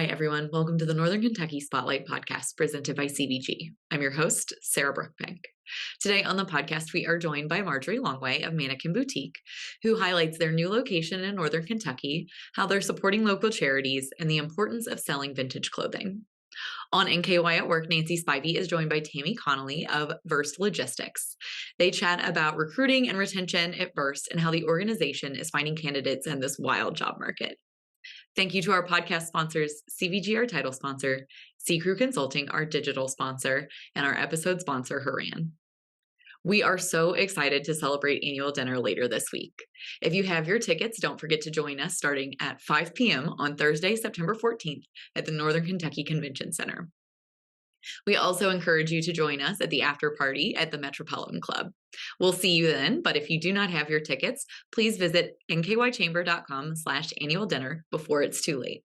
Hi, everyone. Welcome to the Northern Kentucky Spotlight Podcast presented by CBG. I'm your host, Sarah Brookbank. Today on the podcast, we are joined by Marjorie Longeway of Mannequin Boutique, who highlights their new location in Northern Kentucky, how they're supporting local charities, and the importance of selling vintage clothing. On NKY at Work, Nancy Spivey is joined by Tami, Connley of Verst Logistics. They chat about recruiting and retention at Verst and how the organization is finding candidates in this wild job market. Thank you to our podcast sponsors, CVG, our title sponsor, C Crew Consulting, our digital sponsor, and our episode sponsor, Haran. We are so excited to celebrate annual dinner later this week. If you have your tickets, don't forget to join us starting at 5 p.m. on Thursday, September 14th at the Northern Kentucky Convention Center. We also encourage you to join us at the after party at the Metropolitan Club. We'll see you then, but if you do not have your tickets, please visit nkychamber.com/annual dinner before it's too late.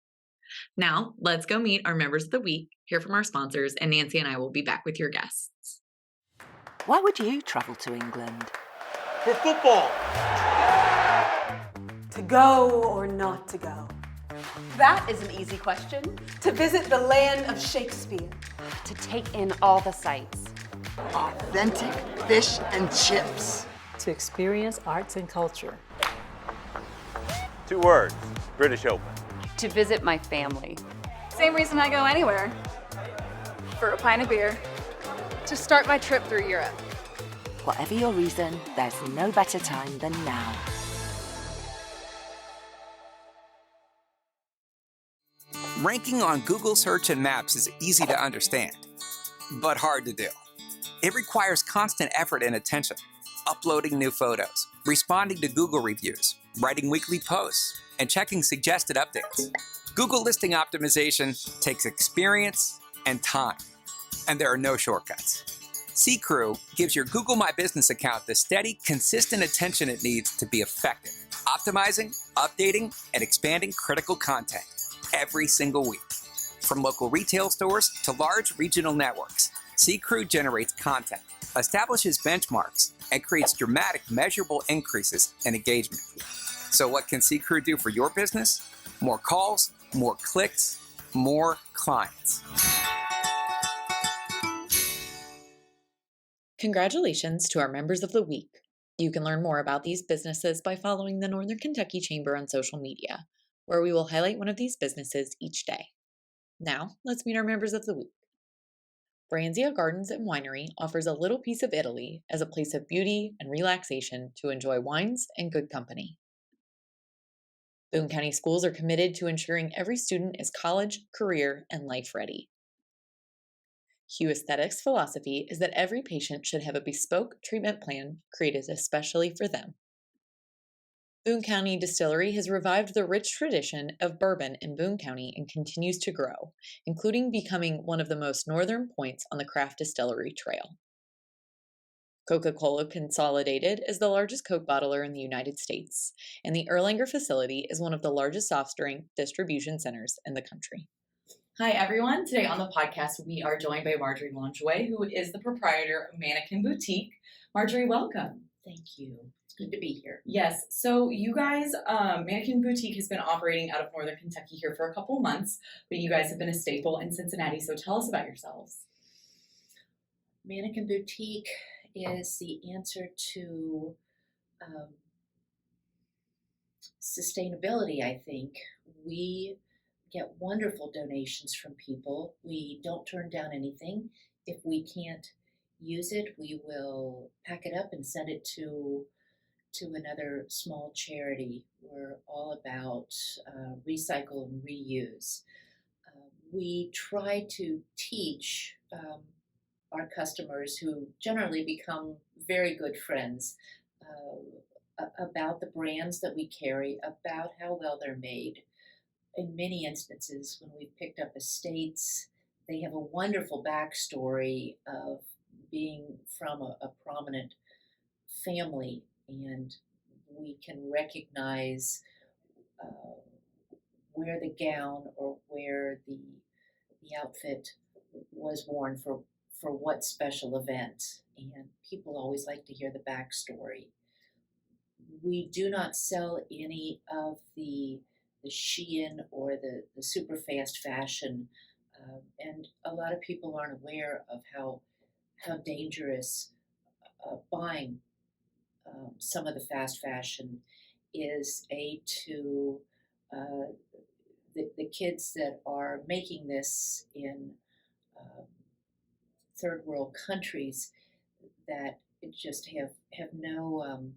Now, let's go meet our members of the week, hear from our sponsors, and Nancy and I will be back with your guests. Why would you travel to England? For football. To go or not to go? That is an easy question. To visit the land of Shakespeare. To take in all the sights. Authentic fish and chips. To experience arts and culture. 2 words, British Open. To visit my family. Same reason I go anywhere. For a pint of beer. To start my trip through Europe. Whatever your reason, there's no better time than now. Ranking on Google Search and Maps is easy to understand, but hard to do. It requires constant effort and attention, uploading new photos, responding to Google reviews, writing weekly posts, and checking suggested updates. Google listing optimization takes experience and time, and there are no shortcuts. C Crew gives your Google My Business account the steady, consistent attention it needs to be effective, optimizing, updating, and expanding critical content every single week. From local retail stores to large regional networks, C Crew generates content, establishes benchmarks, and creates dramatic, measurable increases in engagement. So what can C Crew do for your business? More calls, more clicks, more clients. Congratulations to our members of the week. You can learn more about these businesses by following the Northern Kentucky Chamber on social media, where we will highlight one of these businesses each day. Now, let's meet our members of the week. Branzia Gardens and Winery offers a little piece of Italy as a place of beauty and relaxation to enjoy wines and good company. Boone County Schools are committed to ensuring every student is college, career, and life ready. Hue Aesthetics' philosophy is that every patient should have a bespoke treatment plan created especially for them. Boone County Distillery has revived the rich tradition of bourbon in Boone County and continues to grow, including becoming one of the most northern points on the craft distillery trail. Coca-Cola Consolidated is the largest Coke bottler in the United States, and the Erlanger facility is one of the largest soft drink distribution centers in the country. Hi, everyone. Today on the podcast, we are joined by Marjorie Longeway, who is the proprietor of Mannequin Boutique. Marjorie, welcome. Thank you. It's good to be here. Yes. So you guys, Mannequin Boutique has been operating out of Northern Kentucky here for a couple months, but you guys have been a staple in Cincinnati. So tell us about yourselves. Mannequin Boutique is the answer to sustainability, I think. We get wonderful donations from people. We don't turn down anything. If we can't use it, we will pack it up and send it to another small charity. We're all about recycle and reuse. We try to teach our customers, who generally become very good friends, about the brands that we carry, about how well they're made. In many instances, when we've picked up estates, they have a wonderful backstory of being from a prominent family, and we can recognize where the gown or where the outfit was worn for what special event, and people always like to hear the backstory. We do not sell any of the Shein or the super fast fashion, and a lot of people aren't aware of how dangerous buying some of the fast fashion is to the kids that are making this in third world countries that just have no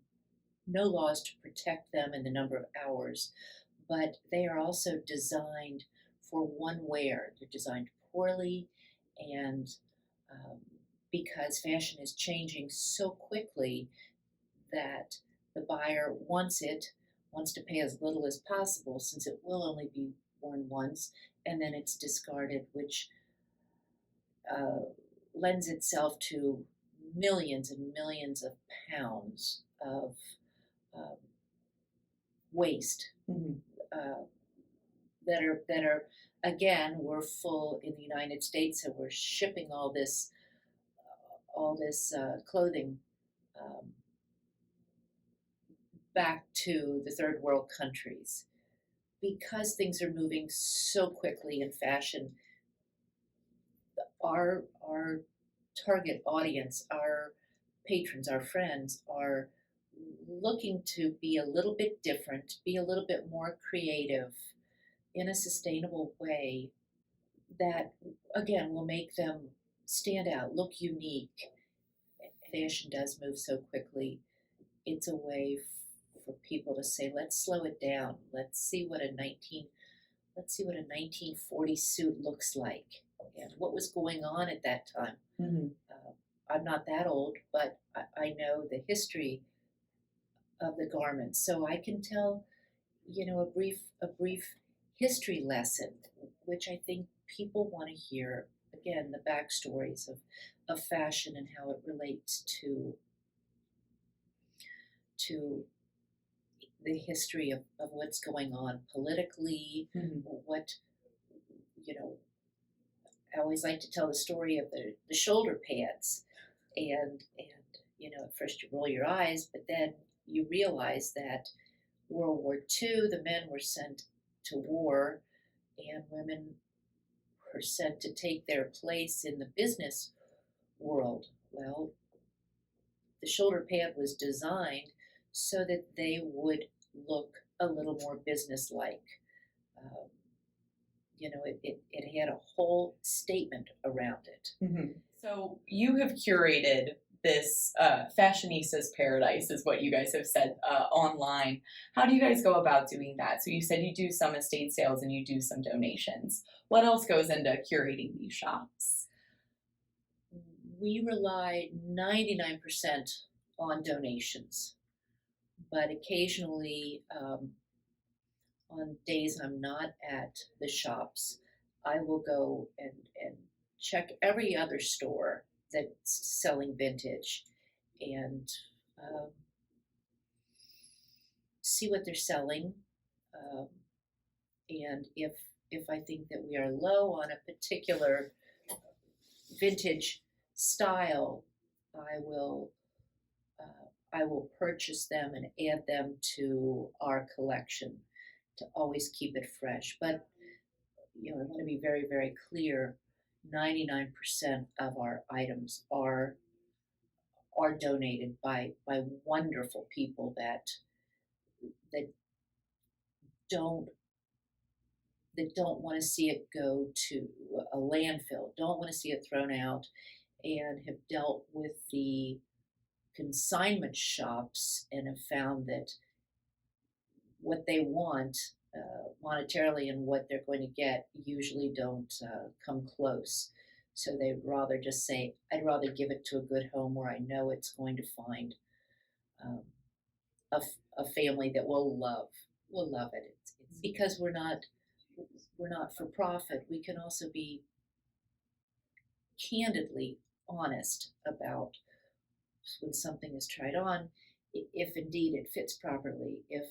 laws to protect them in the number of hours, but they are also designed for one wear. They're designed poorly, and because fashion is changing so quickly that the buyer wants to pay as little as possible, since it will only be worn once, and then it's discarded, which lends itself to millions and millions of pounds of waste that are again, we're full in the United States, so we're shipping all this clothing back to the third world countries. Because things are moving so quickly in fashion, our target audience, our patrons, our friends are looking to be a little bit different, be a little bit more creative in a sustainable way that, again, will make them stand out, look unique. Fashion does move so quickly. It's a way for people to say, let's slow it down. Let's see what a 1940 suit looks like and what was going on at that time. I'm not that old, but I know the history of the garments, so I can tell, a brief history lesson, which I think people want to hear. Again, the backstories of fashion and how it relates to the history of what's going on politically. What, I always like to tell the story of the shoulder pads, and at first you roll your eyes, but then you realize that World War II, the men were sent to war, and women were sent to take their place in the business world. Well, the shoulder pad was designed so that they would look a little more business-like. It had a whole statement around it. So you have curated this Fashionistas Paradise, is what you guys have said online. How do you guys go about doing that? So you said you do some estate sales and you do some donations. What else goes into curating these shops? We rely 99% on donations, but occasionally, on days I'm not at the shops, I will go and check every other store that's selling vintage and see what they're selling. And if I think that we are low on a particular vintage style, I will purchase them and add them to our collection to always keep it fresh. But I want to be very, very clear. 99% of our items are donated by wonderful people that don't want to see it go to a landfill, don't want to see it thrown out, and have dealt with the consignment shops and have found that what they want monetarily and what they're going to get usually don't come close. So they'd rather just say, I'd rather give it to a good home where I know it's going to find a family that will love it. It's because we're not for profit. We can also be candidly honest about when something is tried on, if indeed it fits properly, if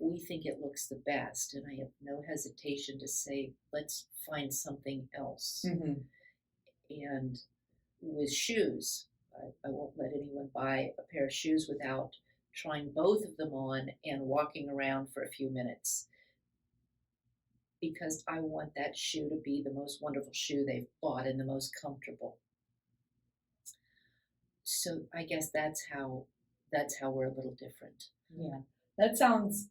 we think it looks the best, and I have no hesitation to say, let's find something else. And with shoes, I won't let anyone buy a pair of shoes without trying both of them on and walking around for a few minutes, because I want that shoe to be the most wonderful shoe they've bought and the most comfortable. So I guess that's how we're a little different. Yeah. That sounds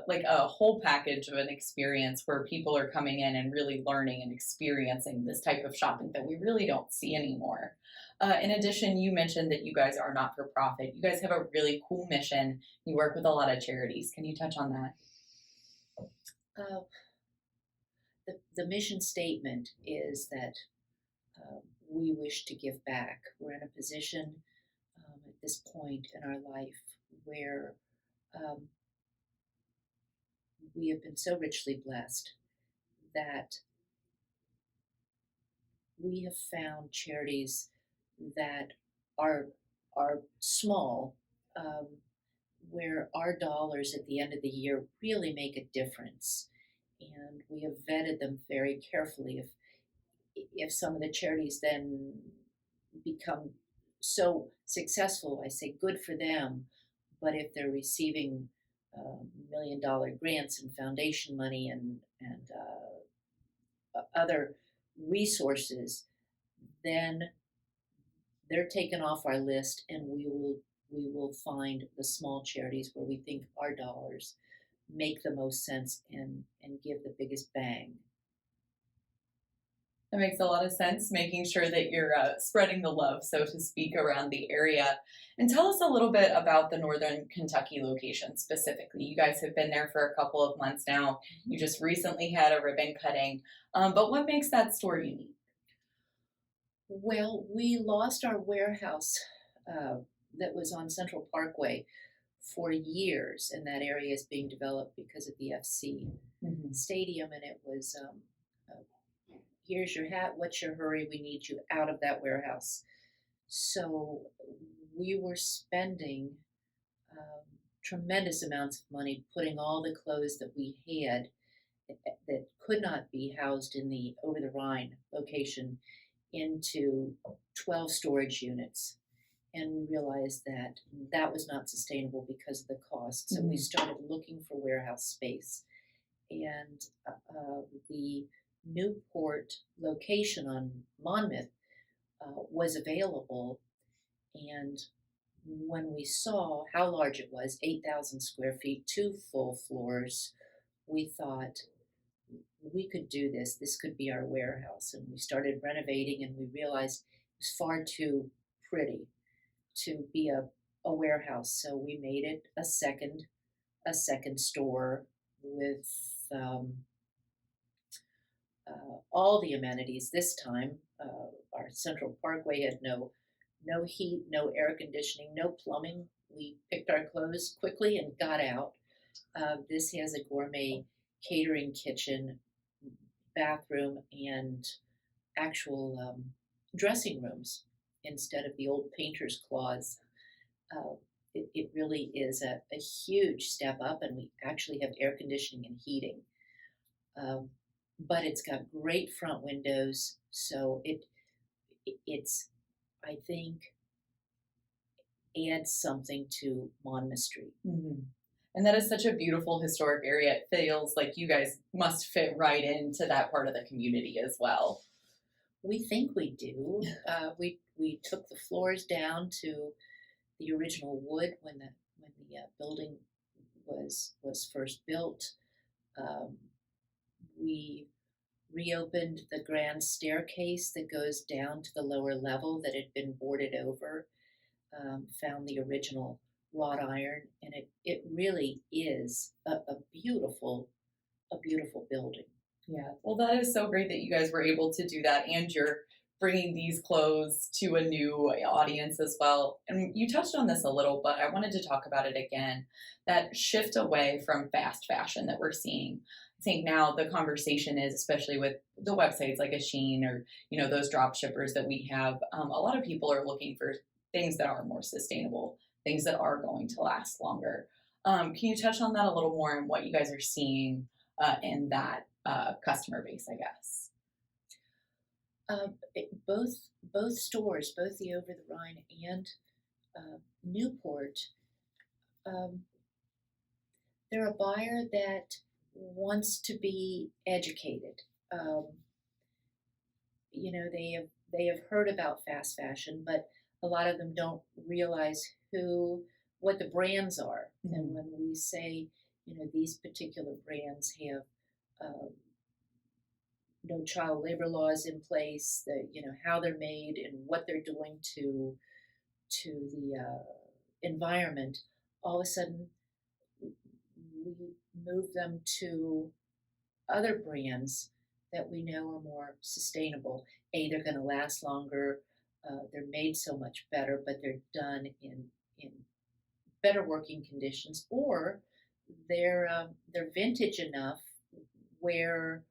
like a whole package of an experience where people are coming in and really learning and experiencing this type of shopping that we really don't see anymore. In addition, you mentioned that you guys are not for profit. You guys have a really cool mission. You work with a lot of charities. Can you touch on that? The mission statement is that we wish to give back. We're in a position at this point in our life where we have been so richly blessed that we have found charities that are small, where our dollars at the end of the year really make a difference. And we have vetted them very carefully. If some of the charities then become so successful, I say good for them. But if they're receiving $1 million grants and foundation money and other resources, then they're taken off our list, and we will find the small charities where we think our dollars make the most sense and give the biggest bang. That makes a lot of sense, making sure that you're spreading the love, so to speak, around the area. And tell us a little bit about the Northern Kentucky location specifically. You guys have been there for a couple of months now. You just recently had a ribbon cutting. But what makes that store unique? Well, we lost our warehouse that was on Central Parkway for years, and that area is being developed because of the FC Stadium, and it was here's your hat, what's your hurry, we need you out of that warehouse. So we were spending tremendous amounts of money putting all the clothes that we had that could not be housed in the Over the Rhine location into 12 storage units. And we realized that that was not sustainable because of the cost. So we started looking for warehouse space. And the Newport location on Monmouth was available. And when we saw how large it was, 8,000 square feet, 2 full floors, we thought we could do this. This could be our warehouse. And we started renovating, and we realized it was far too pretty to be a warehouse. So we made it a second store with all the amenities. This time, our Central Parkway had no heat, no air conditioning, no plumbing. We picked our clothes quickly and got out. This has a gourmet catering kitchen, bathroom, and actual dressing rooms instead of the old painter's cloths. It really is a huge step up, and we actually have air conditioning and heating. But it's got great front windows, so it's I think adds something to Monmouth Street. And that is such a beautiful historic area. It feels like you guys must fit right into that part of the community as well. We think we do. We took the floors down to the original wood when the building was first built. We reopened the grand staircase that goes down to the lower level that had been boarded over. Found the original wrought iron, and it really is a beautiful building. Yeah, well, that is so great that you guys were able to do that, and you're bringing these clothes to a new audience as well. And you touched on this a little, but I wanted to talk about it again, that shift away from fast fashion that we're seeing. I think now the conversation is, especially with the websites like a Shein or, those drop shippers that we have, a lot of people are looking for things that are more sustainable, things that are going to last longer. Can you touch on that a little more and what you guys are seeing in that customer base, I guess? Both stores, both the Over the Rhine and Newport, they're a buyer that wants to be educated. They have heard about fast fashion, but a lot of them don't realize what the brands are. Mm-hmm. And when we say, these particular brands have no child labor laws in place, that how they're made and what they're doing to the environment, all of a sudden we move them to other brands that we know are more sustainable. They're going to last longer. They're made so much better, but they're done in better working conditions, or they're vintage enough where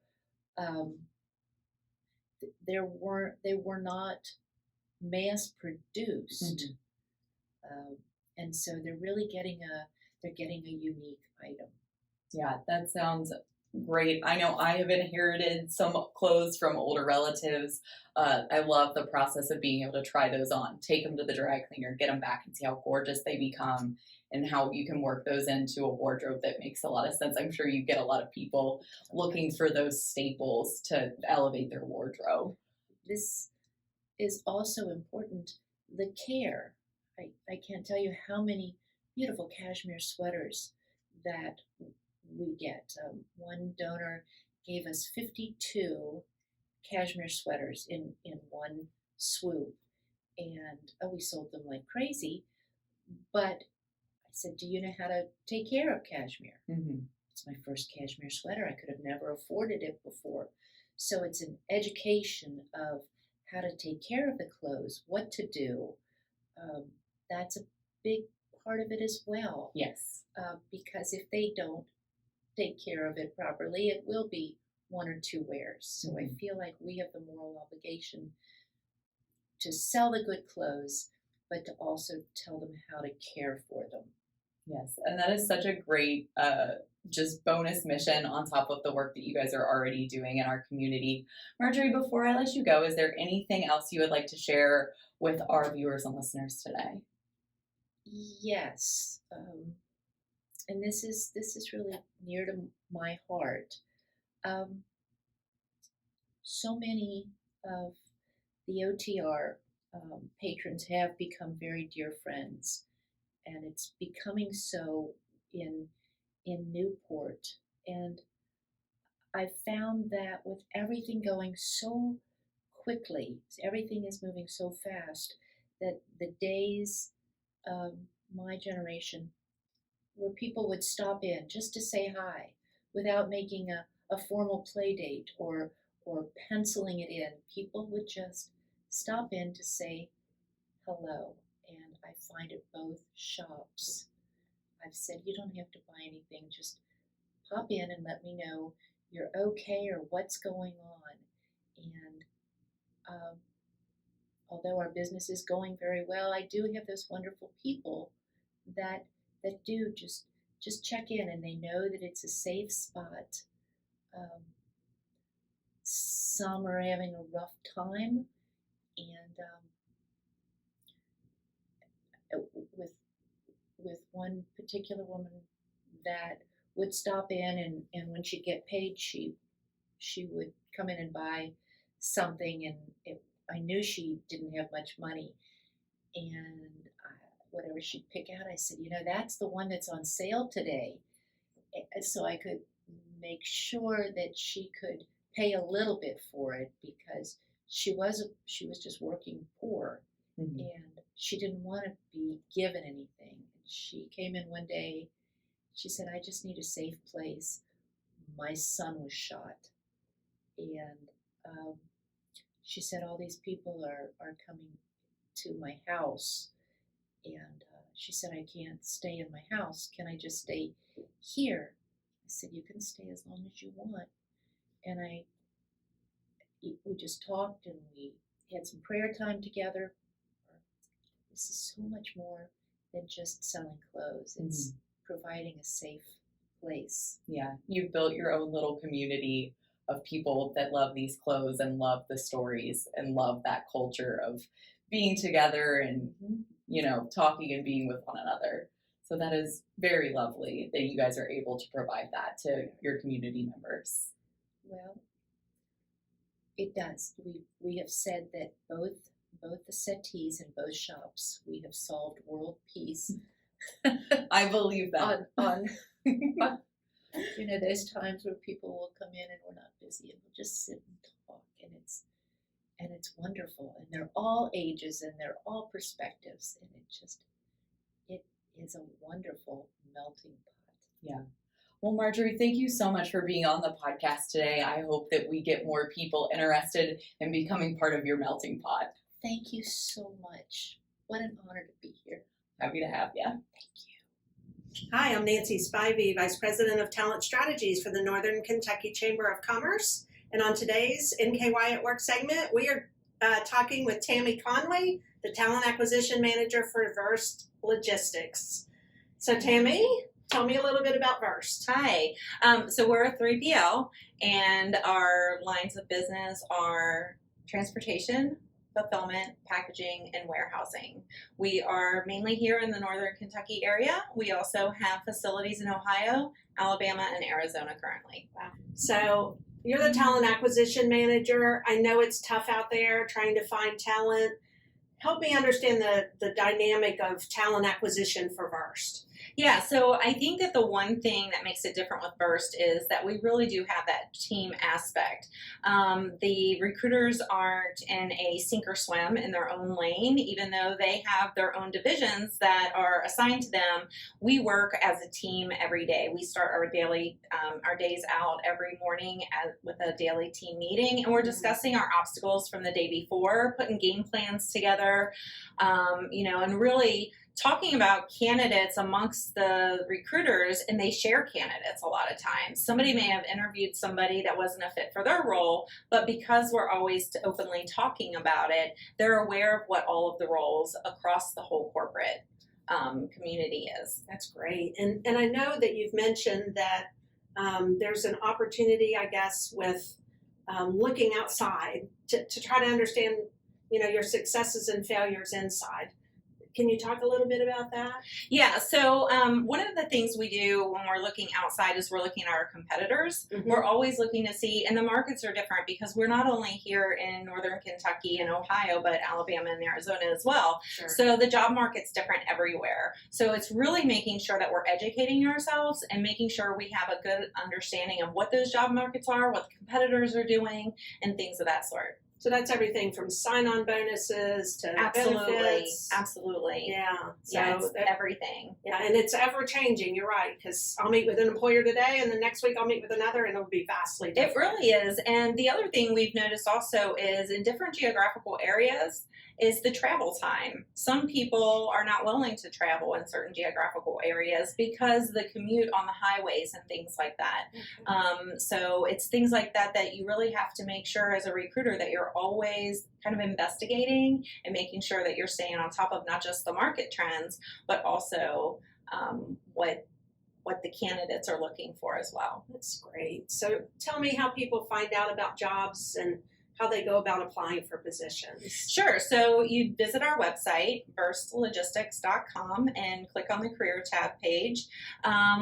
they were not mass produced, and so they're really getting a unique item. Yeah, that sounds great. I know I have inherited some clothes from older relatives. I love the process of being able to try those on, take them to the dry cleaner, get them back, and see how gorgeous they become, and how you can work those into a wardrobe that makes a lot of sense. I'm sure you get a lot of people looking for those staples to elevate their wardrobe. This is also important, the care. I can't tell you how many beautiful cashmere sweaters that we get. One donor gave us 52 cashmere sweaters in one swoop, and we sold them like crazy. But I said, do you know how to take care of cashmere? Mm-hmm. It's my first cashmere sweater. I could have never afforded it before. So it's an education of how to take care of the clothes, what to do. That's a big part of it as well. Yes. Because if they don't take care of it properly, it will be one or two wears. So I feel like we have the moral obligation to sell the good clothes, but to also tell them how to care for them. Yes, and that is such a great just bonus mission on top of the work that you guys are already doing in our community. Marjorie, before I let you go, is there anything else you would like to share with our viewers and listeners today? Yes, and this is really near to my heart. So many of the OTR patrons have become very dear friends, and it's becoming so in Newport. And I found that with everything going so quickly, everything is moving so fast, that the days of my generation where people would stop in just to say hi without making a formal play date or penciling it in, people would just stop in to say hello. And I find at both shops, I've said, you don't have to buy anything, just pop in and let me know you're okay or what's going on. And although our business is going very well, I do have those wonderful people that do just check in, and they know that it's a safe spot. Some are having a rough time, and with one particular woman that would stop in, and when she'd get paid, she would come in and buy something, and I knew she didn't have much money, and whatever she'd pick out, I said, that's the one that's on sale today. So I could make sure that she could pay a little bit for it, because she was just working poor, and she didn't want to be given anything. She came in one day, she said, I just need a safe place. My son was shot. And she said, all these people are coming to my house. And she said, I can't stay in my house. Can I just stay here? I said, you can stay as long as you want. And we just talked, and we had some prayer time together. This is so much more than just selling clothes. It's providing a safe place. Yeah, you've built your own little community of people that love these clothes and love the stories and love that culture of being together and, talking and being with one another. So that is very lovely that you guys are able to provide that to your community members. Well, it does. We have said that both the settees in both shops, we have solved world peace. I believe that. On there's times where people will come in and we're not busy and we'll just sit and talk, and it's wonderful, and they're all ages and they're all perspectives, and it is a wonderful melting pot. Yeah. Well, Marjorie, thank you so much for being on the podcast today. I hope that we get more people interested in becoming part of your melting pot. Thank you so much. What an honor to be here. Happy to have you. Thank you. Hi, I'm Nancy Spivey, Vice President of Talent Strategies for the Northern Kentucky Chamber of Commerce. And on today's NKY at Work segment, we are talking with Tami Connley, the Talent Acquisition Manager for Verst Logistics. So Tami, tell me a little bit about Verst. Hi. So we're a 3PL, and our lines of business are transportation, fulfillment, packaging, and warehousing. We are mainly here in the Northern Kentucky area. We also have facilities in Ohio, Alabama, and Arizona currently. Wow. So you're the Talent Acquisition Manager. I know it's tough out there trying to find talent. Help me understand the dynamic of talent acquisition for Verst. Yeah, so I think that the one thing that makes it different with Verst is that we really do have that team aspect. The recruiters aren't in a sink or swim in their own lane, even though they have their own divisions that are assigned to them. We work as a team every day. We start our days out every morning with a daily team meeting, and we're discussing our obstacles from the day before, putting game plans together, and really talking about candidates amongst the recruiters, and they share candidates a lot of times. Somebody may have interviewed somebody that wasn't a fit for their role, but because we're always openly talking about it, they're aware of what all of the roles across the whole corporate community is. That's great. And I know that you've mentioned that there's an opportunity, I guess, with looking outside to try to understand, your successes and failures inside. Can you talk a little bit about that? Yeah, so one of the things we do when we're looking outside is we're looking at our competitors. Mm-hmm. We're always looking to see, and the markets are different because we're not only here in Northern Kentucky and Ohio, but Alabama and Arizona as well. Sure. So the job market's different everywhere. So it's really making sure that we're educating ourselves and making sure we have a good understanding of what those job markets are, what the competitors are doing, and things of that sort. So that's everything from sign-on bonuses to benefits. Absolutely. Yeah. So it's everything. Yeah, and it's ever-changing. You're right, because I'll meet with an employer today, and the next week I'll meet with another, and it'll be vastly different. It really is. And the other thing we've noticed also is in different geographical areas is the travel time. Some people are not willing to travel in certain geographical areas because the commute on the highways and things like that. Mm-hmm. So it's things like that you really have to make sure as a recruiter that you're always kind of investigating and making sure that you're staying on top of not just the market trends, but also what the candidates are looking for as well. That's great. So tell me how people find out about jobs and how they go about applying for positions. Sure. So you visit our website, verstlogistics.com, and click on the career tab page.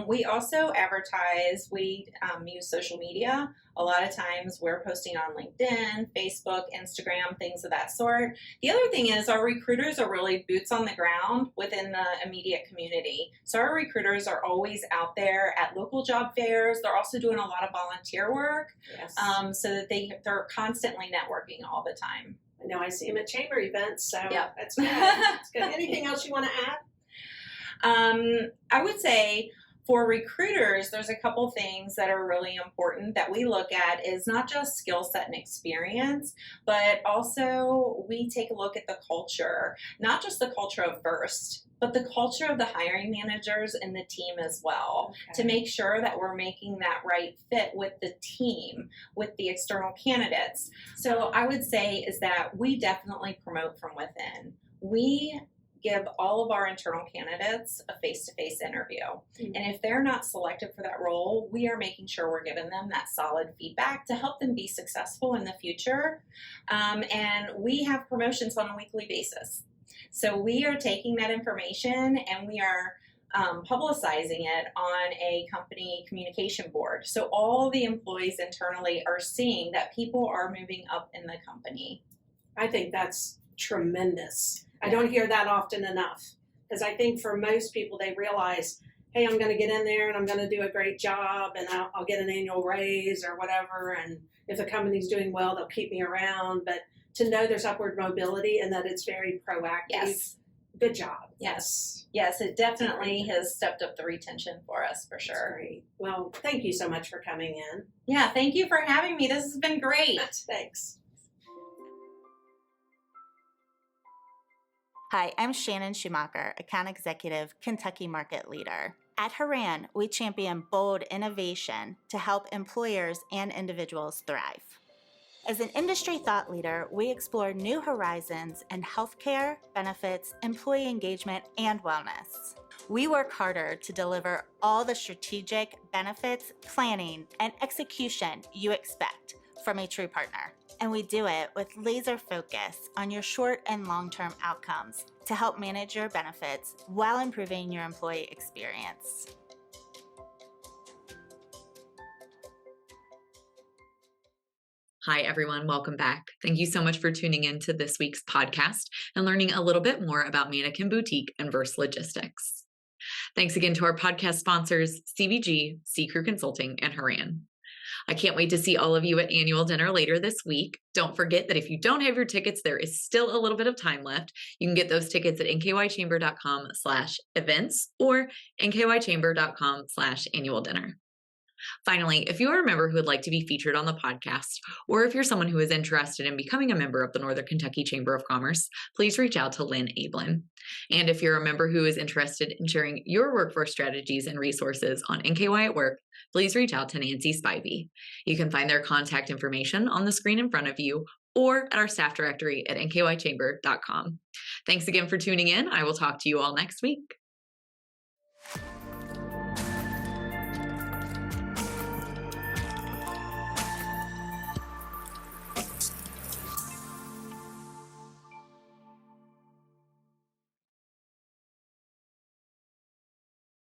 We also advertise. We use social media. A lot of times we're posting on LinkedIn, Facebook, Instagram, things of that sort. The other thing is our recruiters are really boots on the ground within the immediate community. So our recruiters are always out there at local job fairs. They're also doing a lot of volunteer work. Yes. So that they're constantly networking all the time. I know I see them at chamber events, so yep. That's good. That's good. Anything else you want to add? I would say for recruiters, there's a couple things that are really important that we look at is not just skill set and experience, but also we take a look at the culture, not just the culture of Verst, but the culture of the hiring managers and the team as well, to make sure that we're making that right fit with the team, with the external candidates. So I would say is that we definitely promote from within. We give all of our internal candidates a face-to-face interview. Mm-hmm. And if they're not selected for that role, we are making sure we're giving them that solid feedback to help them be successful in the future. And we have promotions on a weekly basis. So we are taking that information and we are publicizing it on a company communication board. So all the employees internally are seeing that people are moving up in the company. I think that's tremendous. I don't hear that often enough, because I think for most people, they realize, hey, I'm going to get in there and I'm going to do a great job and I'll get an annual raise or whatever. And if the company's doing well, they'll keep me around. But to know there's upward mobility and that it's very proactive. Yes. Good job. Yes. Yes, it definitely has stepped up the retention for us for sure. That's great. Well, thank you so much for coming in. Yeah, thank you for having me. This has been great. Thanks. Hi, I'm Shannon Schumacher, Account Executive, Kentucky Market Leader. At Haran, we champion bold innovation to help employers and individuals thrive. As an industry thought leader, we explore new horizons in healthcare, benefits, employee engagement, and wellness. We work harder to deliver all the strategic benefits, planning, and execution you expect from a true partner. And we do it with laser focus on your short and long-term outcomes to help manage your benefits while improving your employee experience. Hi, everyone. Welcome back. Thank you so much for tuning in to this week's podcast and learning a little bit more about Mannequin Boutique and Verst Logistics. Thanks again to our podcast sponsors, CVG, Sea Crew Consulting, and Haran. I can't wait to see all of you at annual dinner later this week. Don't forget that if you don't have your tickets, there is still a little bit of time left. You can get those tickets at nkychamber.com/events or nkychamber.com/annual dinner. Finally, if you are a member who would like to be featured on the podcast, or if you're someone who is interested in becoming a member of the Northern Kentucky Chamber of Commerce, please reach out to Lynn Ablin. And if you're a member who is interested in sharing your workforce strategies and resources on NKY at Work, please reach out to Nancy Spivey. You can find their contact information on the screen in front of you or at our staff directory at nkychamber.com. Thanks again for tuning in. I will talk to you all next week.